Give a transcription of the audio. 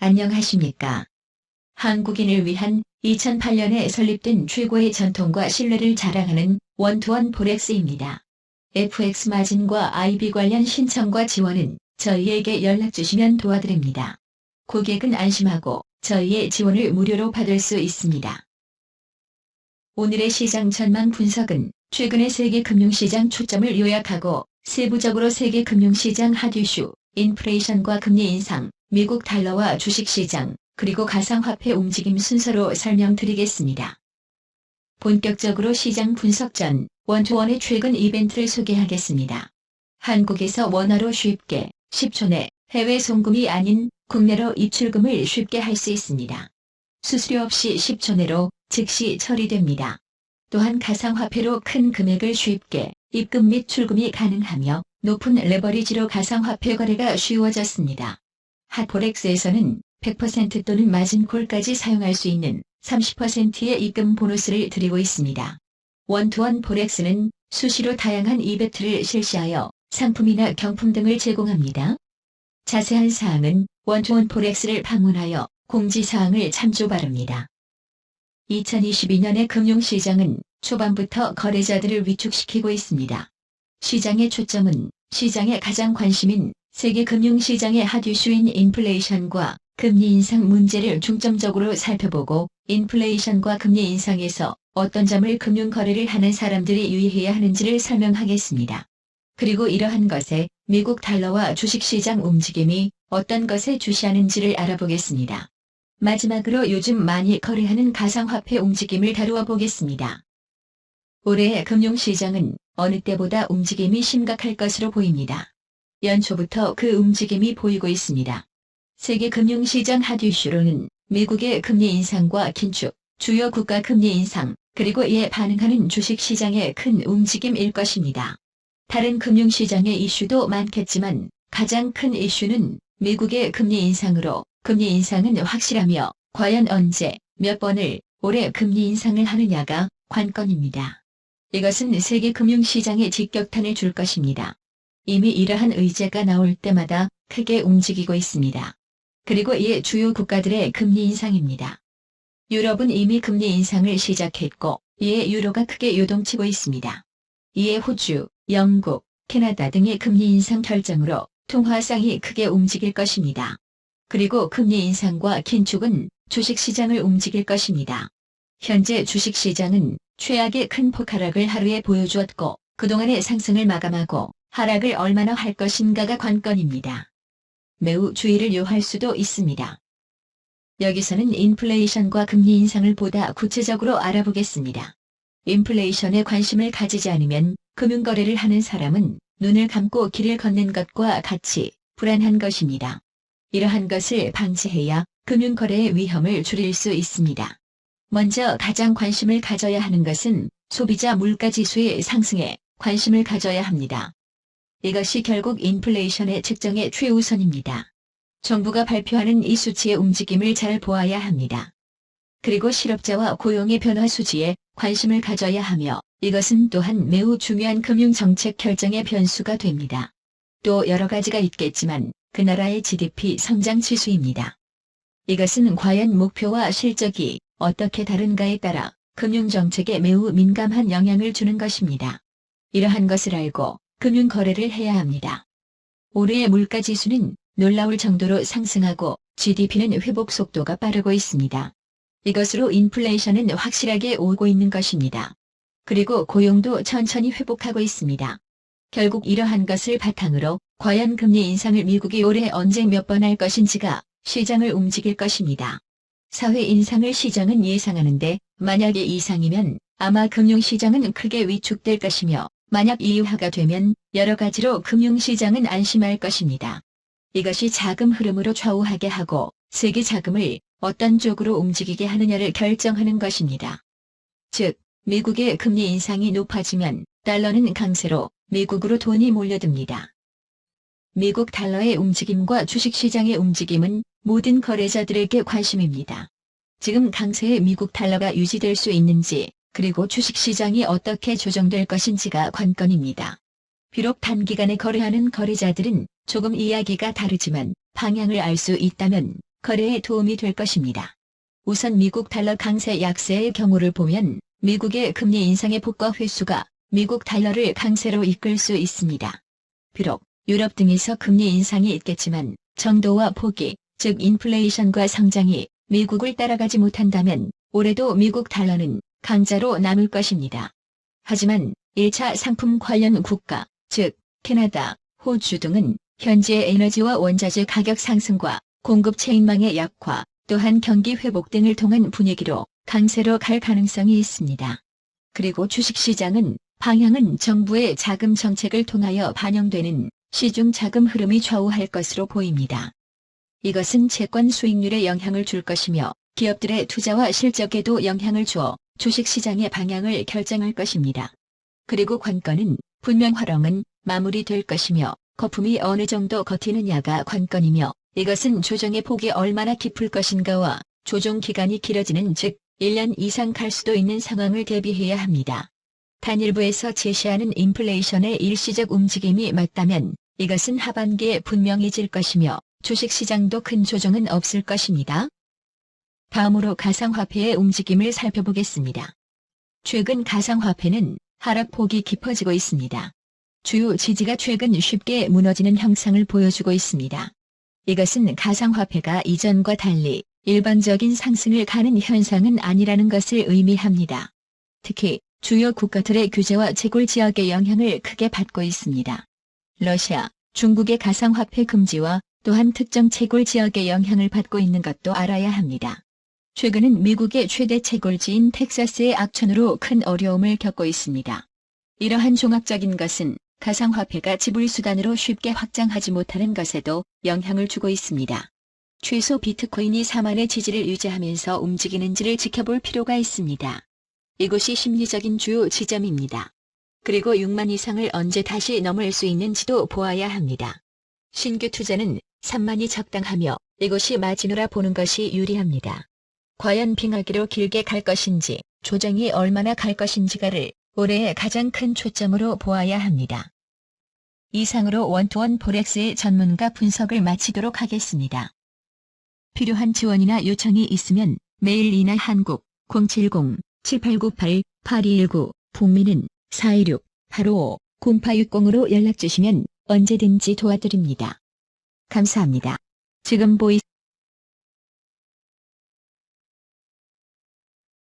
안녕하십니까. 한국인을 위한 2008년에 설립된 최고의 전통과 신뢰를 자랑하는 원투원 포렉스입니다. FX 마진과 IB 관련 신청과 지원은 저희에게 연락주시면 도와드립니다. 고객은 안심하고 저희의 지원을 무료로 받을 수 있습니다. 오늘의 시장 전망 분석은 최근의 세계 금융시장 초점을 요약하고 세부적으로 세계 금융시장 핫 이슈, 인플레이션과 금리 인상, 미국 달러와 주식시장, 그리고 가상화폐 움직임 순서로 설명드리겠습니다. 본격적으로 시장 분석 전 원투원의 최근 이벤트를 소개하겠습니다. 한국에서 원화로 쉽게 10초 내 해외 송금이 아닌 국내로 입출금을 쉽게 할 수 있습니다. 수수료 없이 10초 내로 즉시 처리됩니다. 또한 가상화폐로 큰 금액을 쉽게 입금 및 출금이 가능하며 높은 레버리지로 가상화폐 거래가 쉬워졌습니다. 핫포렉스에서는 100% 또는 마진콜까지 사용할 수 있는 30%의 입금 보너스를 드리고 있습니다. 원투원 포렉스는 수시로 다양한 이벤트를 실시하여 상품이나 경품 등을 제공합니다. 자세한 사항은 원투원 포렉스를 방문하여 공지사항을 참조 바랍니다. 2022년의 금융시장은 초반부터 거래자들을 위축시키고 있습니다. 시장의 초점은 시장의 가장 관심인 세계 금융시장의 핫 이슈인 인플레이션과 금리 인상 문제를 중점적으로 살펴보고 인플레이션과 금리 인상에서 어떤 점을 금융거래를 하는 사람들이 유의해야 하는지를 설명하겠습니다. 그리고 이러한 것에 미국 달러와 주식시장 움직임이 어떤 것에 주시하는지를 알아보겠습니다. 마지막으로 요즘 많이 거래하는 가상화폐 움직임을 다루어 보겠습니다. 올해의 금융시장은 어느 때보다 움직임이 심각할 것으로 보입니다. 연초부터 그 움직임이 보이고 있습니다. 세계 금융시장 핫 이슈로는 미국의 금리 인상과 긴축, 주요 국가 금리 인상, 그리고 이에 반응하는 주식시장의 큰 움직임일 것입니다. 다른 금융시장의 이슈도 많겠지만 가장 큰 이슈는 미국의 금리 인상으로 금리 인상은 확실하며 과연 언제, 몇 번을 올해 금리 인상을 하느냐가 관건입니다. 이것은 세계 금융시장에 직격탄을 줄 것입니다. 이미 이러한 의제가 나올 때마다 크게 움직이고 있습니다. 그리고 이에 주요 국가들의 금리 인상입니다. 유럽은 이미 금리 인상을 시작했고 이에 유로가 크게 요동치고 있습니다. 이에 호주, 영국, 캐나다 등의 금리 인상 결정으로 통화상이 크게 움직일 것입니다. 그리고 금리 인상과 긴축은 주식시장을 움직일 것입니다. 현재 주식시장은 최악의 큰 폭하락을 하루에 보여주었고 그동안의 상승을 마감하고 하락을 얼마나 할 것인가가 관건입니다. 매우 주의를 요할 수도 있습니다. 여기서는 인플레이션과 금리 인상을 보다 구체적으로 알아보겠습니다. 인플레이션에 관심을 가지지 않으면 금융거래를 하는 사람은 눈을 감고 길을 걷는 것과 같이 불안한 것입니다. 이러한 것을 방지해야 금융거래의 위험을 줄일 수 있습니다. 먼저 가장 관심을 가져야 하는 것은 소비자 물가지수의 상승에 관심을 가져야 합니다. 이것이 결국 인플레이션의 측정의 최우선입니다. 정부가 발표하는 이 수치의 움직임을 잘 보아야 합니다. 그리고 실업자와 고용의 변화 수지에 관심을 가져야 하며 이것은 또한 매우 중요한 금융정책 결정의 변수가 됩니다. 또 여러 가지가 있겠지만 그 나라의 GDP 성장 지수입니다. 이것은 과연 목표와 실적이 어떻게 다른가에 따라 금융정책에 매우 민감한 영향을 주는 것입니다. 이러한 것을 알고 금융거래를 해야 합니다. 올해의 물가지수는 놀라울 정도로 상승하고 GDP는 회복 속도가 빠르고 있습니다. 이것으로 인플레이션은 확실하게 오고 있는 것입니다. 그리고 고용도 천천히 회복하고 있습니다. 결국 이러한 것을 바탕으로 과연 금리 인상을 미국이 올해 언제 몇 번 할 것인지가 시장을 움직일 것입니다. 사회 인상을 시장은 예상하는데 만약에 이상이면 아마 금융시장은 크게 위축될 것이며 만약 이하가 되면 여러 가지로 금융시장은 안심할 것입니다. 이것이 자금 흐름으로 좌우하게 하고 세계 자금을 어떤 쪽으로 움직이게 하느냐를 결정하는 것입니다. 즉, 미국의 금리 인상이 높아지면 달러는 강세로 미국으로 돈이 몰려듭니다. 미국 달러의 움직임과 주식시장의 움직임은 모든 거래자들에게 관심입니다. 지금 강세의 미국 달러가 유지될 수 있는지 그리고 주식시장이 어떻게 조정될 것인지가 관건입니다. 비록 단기간에 거래하는 거래자들은 조금 이야기가 다르지만 방향을 알 수 있다면 거래에 도움이 될 것입니다. 우선 미국 달러 강세 약세의 경우를 보면 미국의 금리 인상의 폭과 횟수가 미국 달러를 강세로 이끌 수 있습니다. 비록 유럽 등에서 금리 인상이 있겠지만 정도와 폭이, 즉 인플레이션과 성장이 미국을 따라가지 못한다면 올해도 미국 달러는 강자로 남을 것입니다. 하지만 1차 상품 관련 국가, 즉 캐나다, 호주 등은 현재 에너지와 원자재 가격 상승과 공급 체인망의 약화, 또한 경기 회복 등을 통한 분위기로 강세로 갈 가능성이 있습니다. 그리고 주식시장은 방향은 정부의 자금 정책을 통하여 반영되는 시중 자금 흐름이 좌우할 것으로 보입니다. 이것은 채권 수익률에 영향을 줄 것이며 기업들의 투자와 실적에도 영향을 주어 주식시장의 방향을 결정할 것입니다. 그리고 관건은 분명 화랑은 마무리될 것이며 거품이 어느 정도 걷히느냐가 관건이며 이것은 조정의 폭이 얼마나 깊을 것인가와 조정 기간이 길어지는 즉 1년 이상 갈 수도 있는 상황을 대비해야 합니다. 단일부에서 제시하는 인플레이션의 일시적 움직임이 맞다면 이것은 하반기에 분명해질 것이며 주식시장도 큰 조정은 없을 것입니다. 다음으로 가상화폐의 움직임을 살펴보겠습니다. 최근 가상화폐는 하락폭이 깊어지고 있습니다. 주요 지지가 최근 쉽게 무너지는 형상을 보여주고 있습니다. 이것은 가상화폐가 이전과 달리 일반적인 상승을 가는 현상은 아니라는 것을 의미합니다. 특히 주요 국가들의 규제와 채굴 지역의 영향을 크게 받고 있습니다. 러시아, 중국의 가상화폐 금지와 또한 특정 채굴 지역의 영향을 받고 있는 것도 알아야 합니다. 최근은 미국의 최대 채굴지인 텍사스의 악천후로 큰 어려움을 겪고 있습니다. 이러한 종합적인 것은 가상화폐가 지불수단으로 쉽게 확장하지 못하는 것에도 영향을 주고 있습니다. 최소 비트코인이 4만의 지지를 유지하면서 움직이는지를 지켜볼 필요가 있습니다. 이곳이 심리적인 주요 지점입니다. 그리고 6만 이상을 언제 다시 넘을 수 있는지도 보아야 합니다. 신규 투자는 3만이 적당하며 이곳이 마지노라 보는 것이 유리합니다. 과연 빙하기로 길게 갈 것인지 조정이 얼마나 갈 것인지가를 올해의 가장 큰 초점으로 보아야 합니다. 이상으로 원투원 포렉스의 전문가 분석을 마치도록 하겠습니다. 필요한 지원이나 요청이 있으면 메일 이나 한국 070-7898-8219 북미는 426-855-0860으로 연락주시면 언제든지 도와드립니다. 감사합니다. 지금 보이